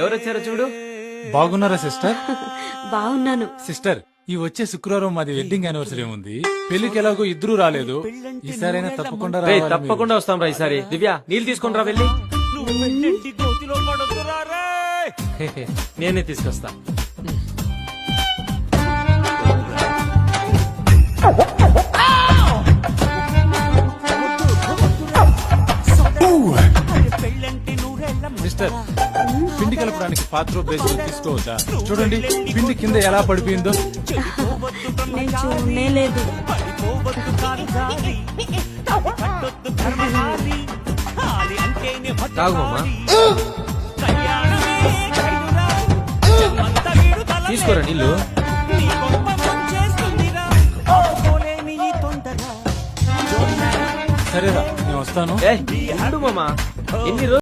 ఎవరొచ్చారో చూడు. బాగున్నారా సిస్టర్? బాగున్నాను. సిస్టర్, ఈ వచ్చే శుక్రవారం మాది వెడ్డింగ్ యానివర్సరీ ఉంది. పెళ్లికి ఎలాగో ఇద్దరు రాలేదు, ఈసారైనా తప్పకుండా రేయ్, రావాలి మీరు. తప్పకుండా వస్తాం రా ఈసారి. దివ్య నీళ్ళు తీసుకొని రా వెళ్ళి. నేనే తీసుకొస్తా. సిస్టర్, పిండి కలపడానికి పాత్ర బేసిన్ తీసుకోవద్దా? చూడండి పిండి కింద ఎలా పడిపోయిందో. నేను చూడనే లేదు. తాగు మామా. తీసుకోరా నీళ్ళు. సరేరా, నేను వస్తాను. ఉండు మామా, ఎన్ని రోజులు